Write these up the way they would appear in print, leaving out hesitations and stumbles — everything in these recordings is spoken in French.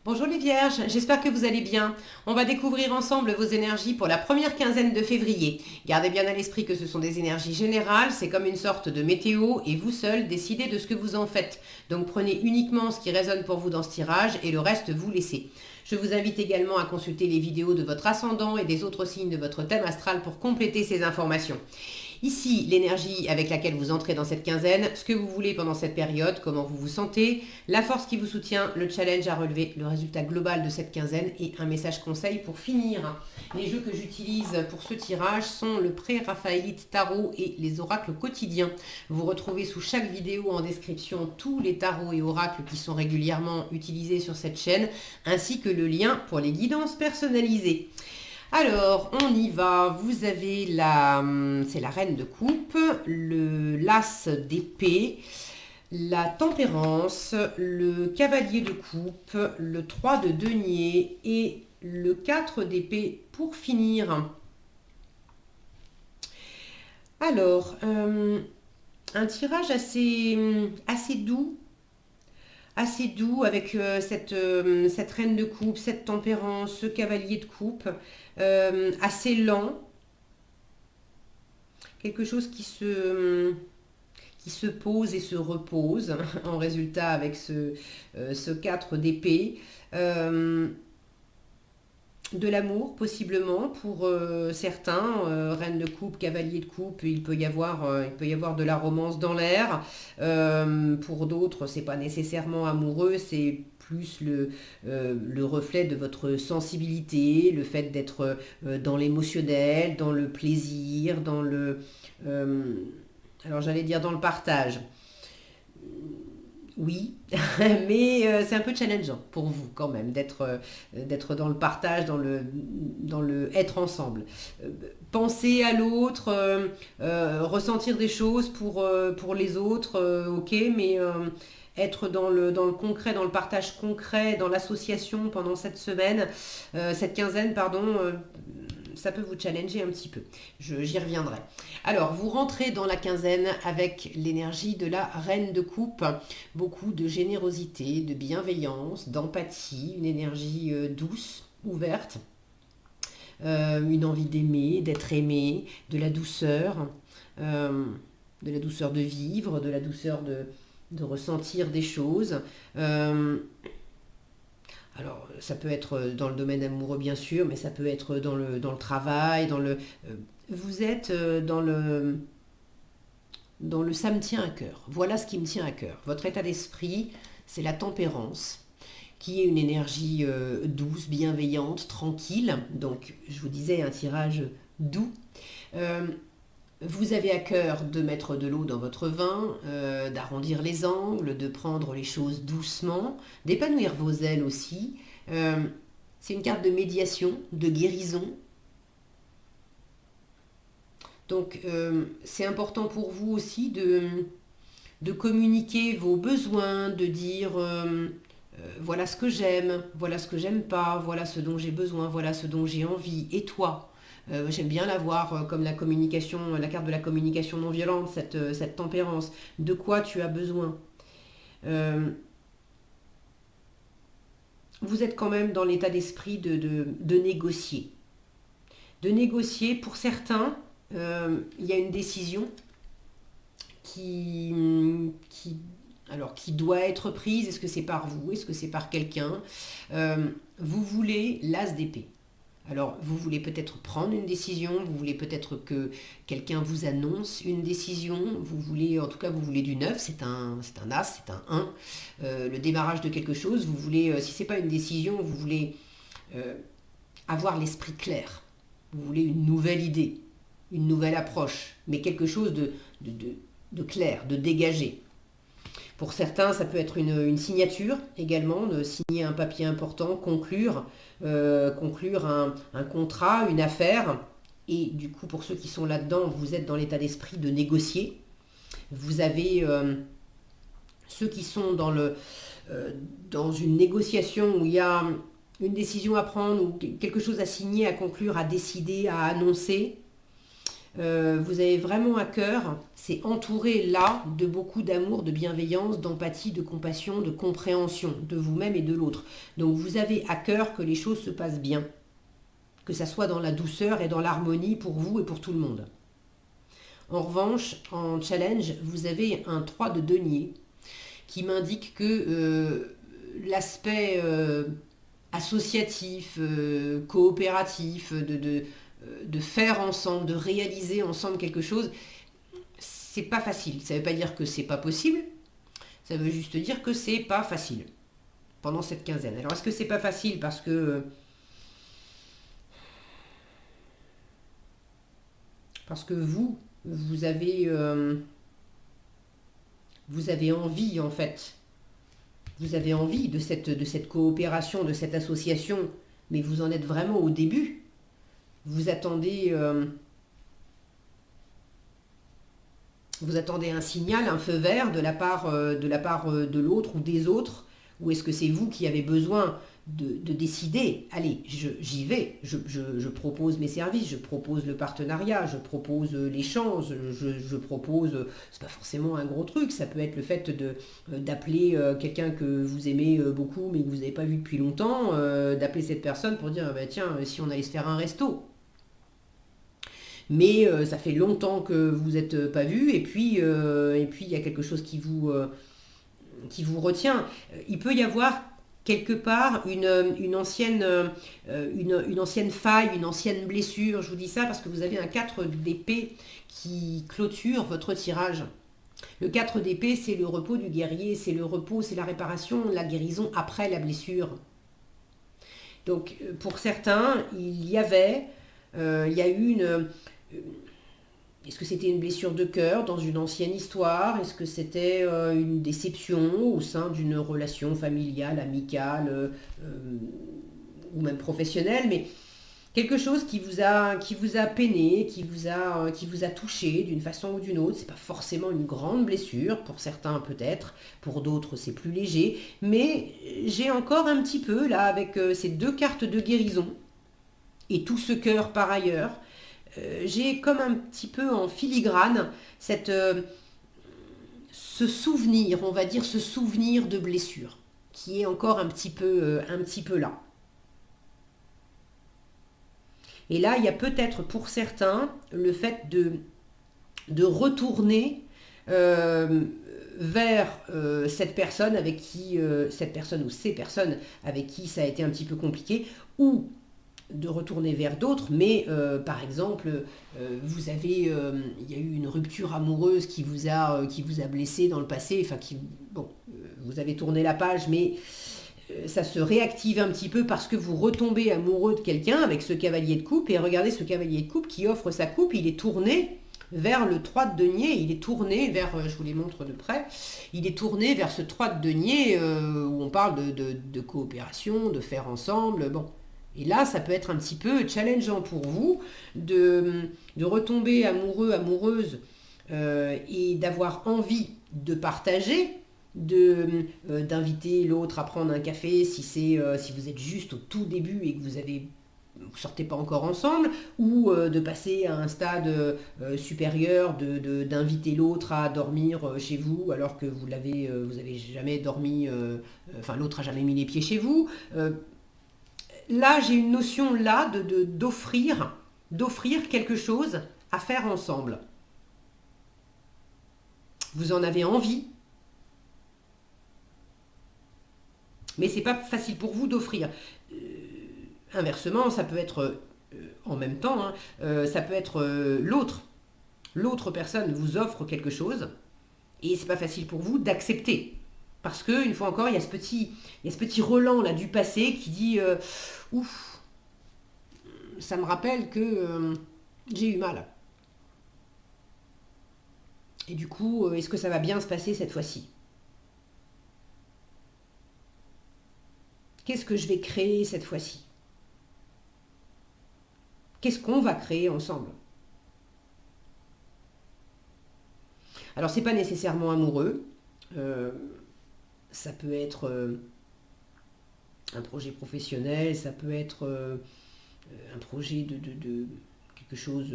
Bonjour les vierges, j'espère que vous allez bien. On va découvrir ensemble vos énergies pour la première quinzaine de février. Gardez bien à l'esprit que ce sont des énergies générales, c'est comme une sorte de météo et vous seul décidez de ce que vous en faites. Donc prenez uniquement ce qui résonne pour vous dans ce tirage et le reste vous laissez. Je vous invite également à consulter les vidéos de votre ascendant et des autres signes de votre thème astral pour compléter ces informations. Ici, l'énergie avec laquelle vous entrez dans cette quinzaine, ce que vous voulez pendant cette période, comment vous vous sentez, la force qui vous soutient, le challenge à relever, le résultat global de cette quinzaine et un message conseil pour finir. Les jeux que j'utilise pour ce tirage sont le pré-raphaélite tarot et les oracles quotidiens. Vous retrouvez sous chaque vidéo en description tous les tarots et oracles qui sont régulièrement utilisés sur cette chaîne, ainsi que le lien pour les guidances personnalisées. Alors, on y va. Vous avez c'est la reine de coupe, le l'as d'épée, la tempérance, le cavalier de coupe, le 3 de denier et le 4 d'épée pour finir. Alors, un tirage assez doux avec cette reine de coupe, cette tempérance, ce cavalier de coupe, assez lent, quelque chose qui se pose et se repose en résultat avec ce 4 d'épée. De l'amour possiblement pour certains, reine de coupe, cavalier de coupe, il peut y avoir de la romance dans l'air. Pour d'autres, c'est pas nécessairement amoureux, c'est plus le reflet de votre sensibilité, le fait d'être dans l'émotionnel, dans le plaisir, euh, alors j'allais dire dans le partage. Oui, mais c'est un peu challengeant pour vous quand même d'être dans le partage, dans le être ensemble. Euh, Penser à l'autre, ressentir des choses pour les autres, ok, mais être dans le concret, dans le partage concret, dans l'association pendant cette quinzaine, pardon, ça peut vous challenger un petit peu. J'y reviendrai. Alors, vous rentrez dans la quinzaine avec l'énergie de la reine de coupe. Beaucoup de générosité, de bienveillance, d'empathie, une énergie douce, ouverte, une envie d'aimer, d'être aimé, euh, de la douceur de vivre, de la douceur de ressentir des choses. Alors, ça peut être dans le domaine amoureux, bien sûr, mais ça peut être dans le travail, vous êtes dans le ça me tient à cœur. Voilà ce qui me tient à cœur. Votre état d'esprit, c'est la tempérance, qui est une énergie douce, bienveillante, tranquille. Donc, je vous disais, un tirage doux. Euh, Vous avez à cœur de mettre de l'eau dans votre vin, d'arrondir les angles, de prendre les choses doucement, d'épanouir vos ailes aussi. Euh, c'est une carte de médiation, de guérison. Donc c'est important pour vous aussi de communiquer vos besoins, de dire voilà ce que j'aime, voilà ce que j'aime pas, voilà ce dont j'ai besoin, voilà ce dont j'ai envie. Et toi? J'aime bien la voir comme la communication, la carte de la communication non violente, cette tempérance. De quoi tu as besoin? Euh, Vous êtes quand même dans l'état d'esprit de négocier. De négocier, pour certains, il y a une décision qui, qui, qui doit être prise. Est-ce que c'est par vous? Est-ce que c'est par quelqu'un? Vous voulez l'as d'épée. Alors, vous voulez peut-être prendre une décision, vous voulez peut-être que quelqu'un vous annonce une décision, en tout cas, vous voulez du neuf, c'est un as, c'est un 1, le démarrage de quelque chose, vous voulez, si c'est pas une décision, vous voulez euh, avoir l'esprit clair, vous voulez une nouvelle idée, une nouvelle approche, mais quelque chose de clair, de dégagé. Pour certains, ça peut être une signature également, de signer un papier important, conclure un contrat, une affaire. Et du coup, pour ceux qui sont là-dedans, vous êtes dans l'état d'esprit de négocier. Vous avez ceux qui sont dans une négociation où il y a une décision à prendre ou quelque chose à signer, à conclure, à décider, à annoncer. vous avez vraiment à cœur, c'est entouré là de beaucoup d'amour, de bienveillance, d'empathie, de compassion, de compréhension de vous-même et de l'autre. Donc vous avez à cœur que les choses se passent bien, que ça soit dans la douceur et dans l'harmonie pour vous et pour tout le monde. En revanche, en challenge, vous avez un 3 de denier qui m'indique que l'aspect associatif, coopératif, de faire ensemble, de réaliser ensemble quelque chose, c'est pas facile. Ça veut pas dire que c'est pas possible, ça veut juste dire que c'est pas facile pendant cette quinzaine. Alors est-ce que c'est pas facile parce que vous avez envie en fait, vous avez envie de cette coopération, de cette association, mais vous en êtes vraiment au début. Vous attendez un signal, un feu vert de l'autre ou des autres, ou est-ce que c'est vous qui avez besoin de décider, allez, j'y vais, je propose mes services, je propose le partenariat, je propose l'échange, je propose, c'est pas forcément un gros truc, ça peut être le fait d'appeler quelqu'un que vous aimez beaucoup mais que vous n'avez pas vu depuis longtemps, d'appeler cette personne pour dire, bah, tiens, si on allait se faire un resto. Mais ça fait longtemps que vous n'êtes pas vu et puis il y a quelque chose qui vous retient. Il peut y avoir quelque part une ancienne faille, une ancienne blessure. Je vous dis ça parce que vous avez un 4 d'épée qui clôture votre tirage. Le 4 d'épée, c'est le repos du guerrier, c'est le repos, c'est la réparation, la guérison après la blessure. Donc pour certains, il y a eu est-ce que c'était une blessure de cœur dans une ancienne histoire? Est-ce que c'était une déception au sein d'une relation familiale, amicale ou même professionnelle? Mais quelque chose qui vous a peiné, qui vous a touché d'une façon ou d'une autre. C'est pas forcément une grande blessure, pour certains peut-être, pour d'autres c'est plus léger. Mais j'ai encore un petit peu, là, avec ces deux cartes de guérison et tout ce cœur par ailleurs, j'ai comme un petit peu en filigrane ce souvenir, on va dire ce souvenir de blessure, qui est encore un petit peu là. Et là, il y a peut-être pour certains le fait de retourner vers cette personne ou ces personnes avec qui ça a été un petit peu compliqué, ou de retourner vers d'autres, mais par exemple, il y a eu une rupture amoureuse qui vous a blessé dans le passé, enfin vous avez tourné la page, mais ça se réactive un petit peu parce que vous retombez amoureux de quelqu'un avec ce cavalier de coupe, et regardez ce cavalier de coupe qui offre sa coupe, il est tourné vers le 3 de denier, il est tourné vers, je vous les montre de près, il est tourné vers ce 3 de denier où on parle de coopération, de faire ensemble, bon. Et là, ça peut être un petit peu challengeant pour vous de retomber amoureux, amoureuse et d'avoir envie de partager, d'inviter l'autre à prendre un café si vous êtes juste au tout début et que vous sortez pas encore ensemble, ou de passer à un stade supérieur, d'inviter l'autre à dormir chez vous alors que vous avez jamais dormi, enfin l'autre a jamais mis les pieds chez vous. Là, j'ai une notion là d'offrir quelque chose à faire ensemble. Vous en avez envie, mais c'est pas facile pour vous d'offrir. Inversement, ça peut être en même temps, hein, ça peut être l'autre personne vous offre quelque chose et c'est pas facile pour vous d'accepter. Parce que, une fois encore, il y a ce petit relent là du passé qui dit ouf, ça me rappelle que j'ai eu mal. Et du coup, est-ce que ça va bien se passer cette fois-ci? Qu'est-ce que je vais créer cette fois-ci? Qu'est-ce qu'on va créer ensemble? Alors, c'est pas nécessairement amoureux. Ça peut être un projet professionnel, ça peut être un projet de quelque chose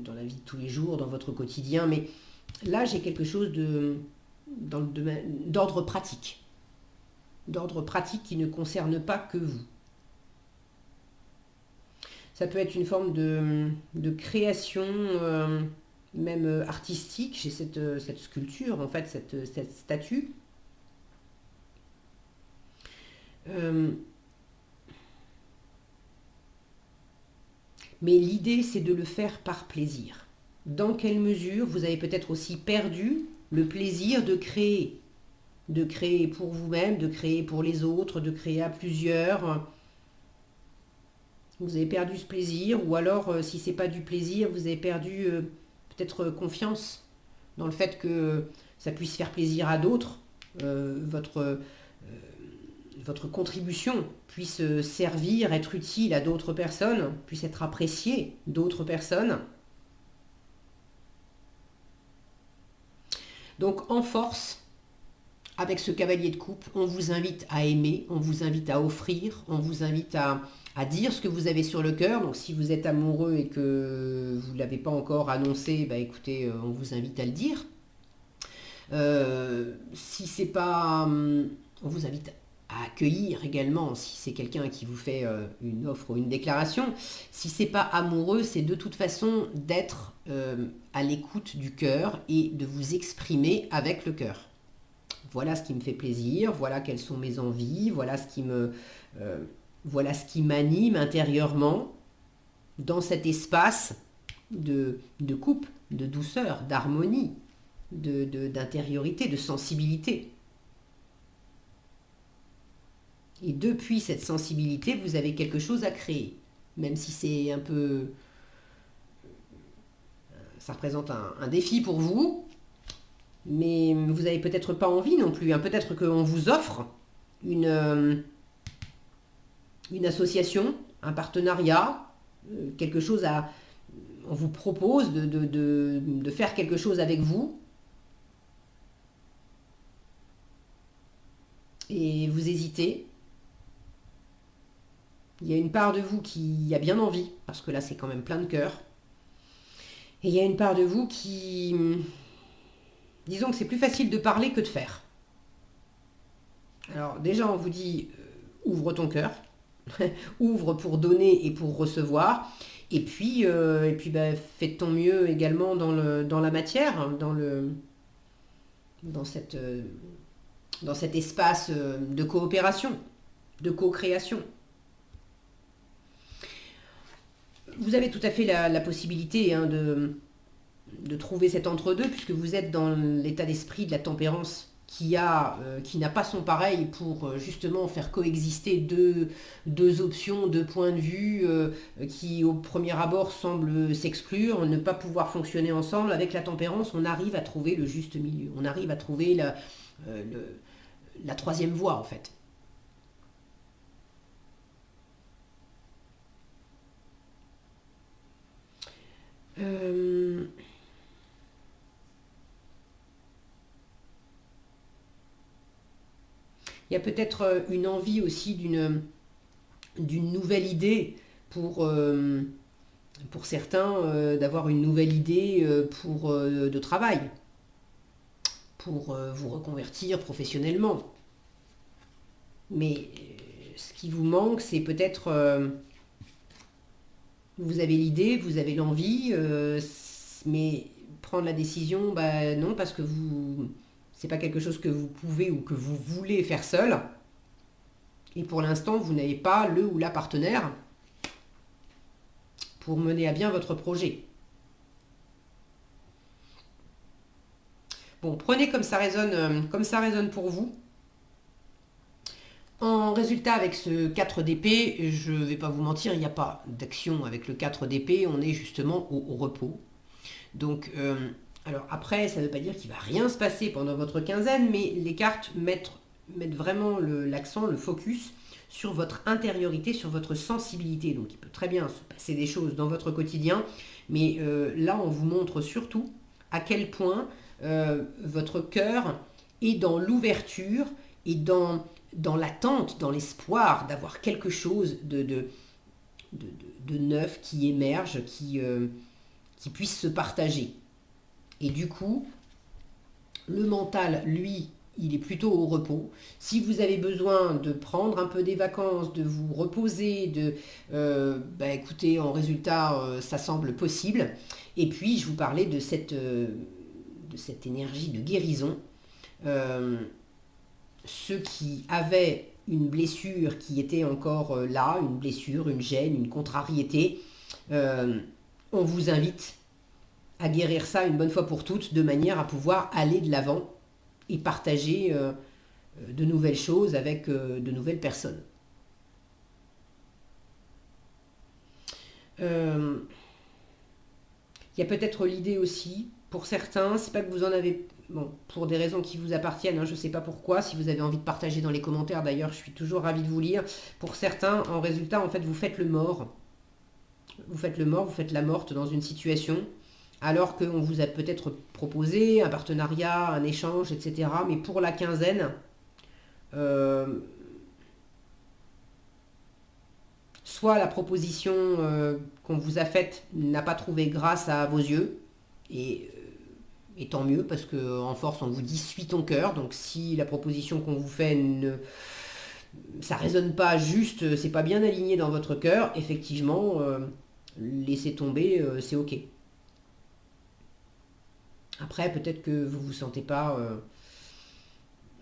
dans la vie de tous les jours, dans votre quotidien, mais là j'ai quelque chose dans le domaine d'ordre pratique qui ne concerne pas que vous. Ça peut être une forme de création, même artistique. J'ai cette sculpture, en fait, cette statue. Euh, mais l'idée, c'est de le faire par plaisir. Dans quelle mesure vous avez peut-être aussi perdu le plaisir de créer? De créer pour vous-même, de créer pour les autres, de créer à plusieurs. Vous avez perdu ce plaisir, ou alors si c'est pas du plaisir, vous avez perdu peut-être confiance dans le fait que ça puisse faire plaisir à d'autres, votre contribution puisse servir, être utile à d'autres personnes, puisse être appréciée d'autres personnes. Donc en force, avec ce cavalier de coupe, on vous invite à aimer, on vous invite à offrir, on vous invite à dire ce que vous avez sur le cœur. Donc si vous êtes amoureux et que vous ne l'avez pas encore annoncé, bah écoutez, on vous invite à le dire. Si c'est pas... on vous invite à accueillir également, si c'est quelqu'un qui vous fait une offre ou une déclaration. Si c'est pas amoureux, c'est de toute façon d'être à l'écoute du cœur et de vous exprimer avec le cœur. Voilà ce qui me fait plaisir, voilà quelles sont mes envies, voilà ce qui m'anime intérieurement dans cet espace de couple, de douceur, d'harmonie, d'intériorité, de sensibilité. Et depuis cette sensibilité, vous avez quelque chose à créer, même si c'est un peu... ça représente un défi pour vous, mais vous n'avez peut-être pas envie non plus. Hein. Peut-être qu'on vous offre une association, un partenariat, quelque chose à... On vous propose de faire quelque chose avec vous. Et vous hésitez. Il y a une part de vous qui a bien envie, parce que là c'est quand même plein de cœur. Et il y a une part de vous qui... Disons que c'est plus facile de parler que de faire. Alors déjà on vous dit ouvre ton cœur, ouvre pour donner et pour recevoir, et puis bah, fais de ton mieux également dans la matière, dans cet espace de coopération, de co-création. Vous avez tout à fait la possibilité de trouver cet entre-deux, puisque vous êtes dans l'état d'esprit de la tempérance qui n'a pas son pareil pour justement faire coexister deux options, deux points de vue qui au premier abord semblent s'exclure, ne pas pouvoir fonctionner ensemble. Avec la tempérance, on arrive à trouver le juste milieu, on arrive à trouver la troisième voie en fait. Il y a peut-être une envie aussi d'une nouvelle idée pour certains, d'avoir une nouvelle idée de travail, pour vous reconvertir professionnellement. Mais ce qui vous manque, c'est peut-être... vous avez l'idée, vous avez l'envie, mais prendre la décision, bah non, parce que c'est pas quelque chose que vous pouvez ou que vous voulez faire seul. Et pour l'instant, vous n'avez pas le ou la partenaire pour mener à bien votre projet. Bon, prenez comme ça résonne pour vous. En résultat, avec ce 4 d'épée, je ne vais pas vous mentir, il n'y a pas d'action avec le 4 d'épée, on est justement au repos. Donc, alors après, ça ne veut pas dire qu'il ne va rien se passer pendant votre quinzaine, mais les cartes mettent vraiment l'accent, le focus sur votre intériorité, sur votre sensibilité. Donc il peut très bien se passer des choses dans votre quotidien, mais là on vous montre surtout à quel point votre cœur est dans l'ouverture et dans l'attente, dans l'espoir d'avoir quelque chose de neuf qui émerge, qui puisse se partager. Et du coup, le mental, lui, il est plutôt au repos. Si vous avez besoin de prendre un peu des vacances, de vous reposer, écoutez, en résultat, ça semble possible. Et puis, je vous parlais de cette énergie de guérison. Ceux qui avaient une blessure qui était encore là, une blessure, une gêne, une contrariété, on vous invite à guérir ça une bonne fois pour toutes, de manière à pouvoir aller de l'avant et partager de nouvelles choses avec de nouvelles personnes. Il y a peut-être l'idée aussi, pour certains, c'est pas que vous en avez, bon, pour des raisons qui vous appartiennent, hein, je ne sais pas pourquoi, si vous avez envie de partager dans les commentaires, d'ailleurs, je suis toujours ravie de vous lire. Pour certains, en résultat, en fait, vous faites le mort. Vous faites la morte dans une situation, alors qu'on vous a peut-être proposé un partenariat, un échange, etc. Mais pour la quinzaine, soit la proposition qu'on vous a faite n'a pas trouvé grâce à vos yeux, et tant mieux, parce qu'en force, on vous dit « suis ton cœur ». Donc si la proposition qu'on vous fait, ça ne résonne pas juste, c'est pas bien aligné dans votre cœur, effectivement, laissez tomber, c'est ok. Après, peut-être que vous ne vous sentez pas...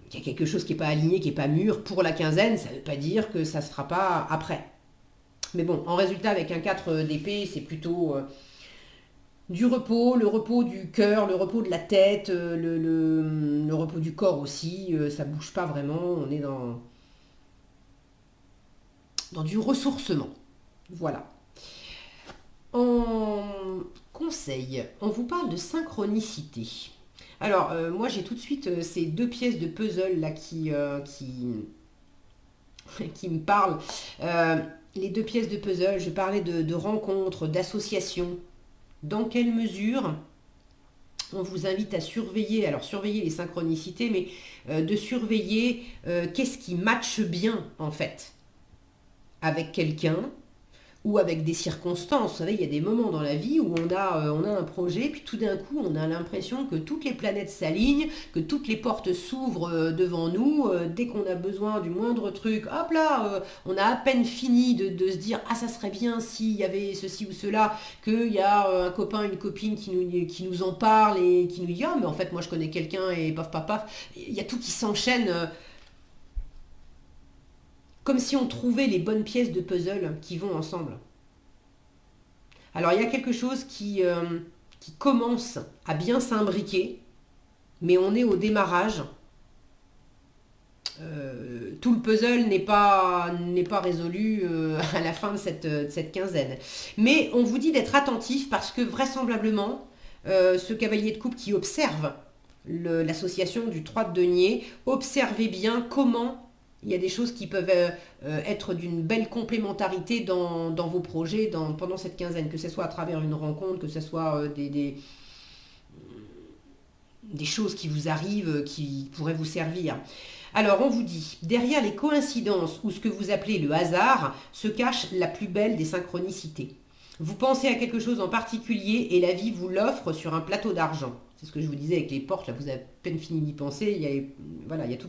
qu'il y a quelque chose qui n'est pas aligné, qui n'est pas mûr pour la quinzaine, ça ne veut pas dire que ça ne se fera pas après. Mais bon, en résultat, avec un 4 d'épée, c'est plutôt du repos, le repos du cœur, le repos de la tête, le repos du corps aussi. Ça ne bouge pas vraiment, on est dans du ressourcement. Voilà. En conseil, on vous parle de synchronicité. Alors, moi j'ai tout de suite ces deux pièces de puzzle là qui me parlent. Les deux pièces de puzzle, je parlais de rencontres, d'associations. Dans quelle mesure on vous invite à surveiller, alors surveiller les synchronicités, mais de surveiller qu'est-ce qui matche bien en fait avec quelqu'un, ou avec des circonstances. Vous savez, il y a des moments dans la vie où on a un projet, puis tout d'un coup, on a l'impression que toutes les planètes s'alignent, que toutes les portes s'ouvrent devant nous. Dès qu'on a besoin du moindre truc, hop là, on a à peine fini de se dire « Ah, ça serait bien s'il y avait ceci ou cela », qu'il y a un copain, une copine qui nous en parle et qui nous dit « Ah, mais en fait, moi, je connais quelqu'un » et paf, paf, paf. Il y a tout qui s'enchaîne comme si on trouvait les bonnes pièces de puzzle qui vont ensemble. Alors il y a quelque chose qui commence à bien s'imbriquer, mais on est au démarrage. Tout le puzzle n'est pas résolu à la fin de cette quinzaine. Mais on vous dit d'être attentif parce que vraisemblablement, ce cavalier de coupe qui observe l'association du 3 de denier, observez bien comment il y a des choses qui peuvent être d'une belle complémentarité dans vos projets pendant cette quinzaine, que ce soit à travers une rencontre, que ce soit des choses qui vous arrivent, qui pourraient vous servir. Alors on vous dit, derrière les coïncidences ou ce que vous appelez le hasard, se cache la plus belle des synchronicités. Vous pensez à quelque chose en particulier et la vie vous l'offre sur un plateau d'argent. C'est ce que je vous disais avec les portes, là vous avez à peine fini d'y penser, il y a tout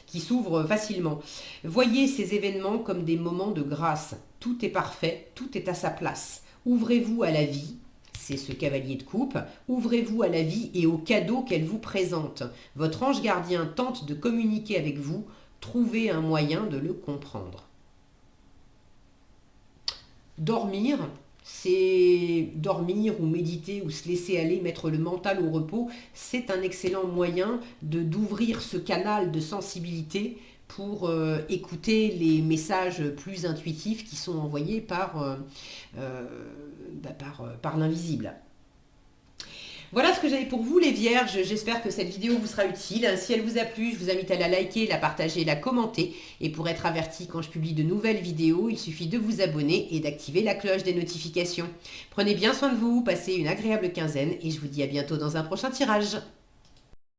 qui s'ouvre facilement. Voyez ces événements comme des moments de grâce. Tout est parfait, tout est à sa place. Ouvrez-vous à la vie, c'est ce cavalier de coupe, ouvrez-vous à la vie et aux cadeaux qu'elle vous présente. Votre ange gardien tente de communiquer avec vous, trouvez un moyen de le comprendre. Dormir, c'est dormir ou méditer ou se laisser aller, mettre le mental au repos, c'est un excellent moyen d'ouvrir ce canal de sensibilité pour écouter les messages plus intuitifs qui sont envoyés par l'invisible. Voilà ce que j'avais pour vous les vierges, j'espère que cette vidéo vous sera utile. Si elle vous a plu, je vous invite à la liker, la partager, la commenter. Et pour être averti quand je publie de nouvelles vidéos, il suffit de vous abonner et d'activer la cloche des notifications. Prenez bien soin de vous, passez une agréable quinzaine et je vous dis à bientôt dans un prochain tirage.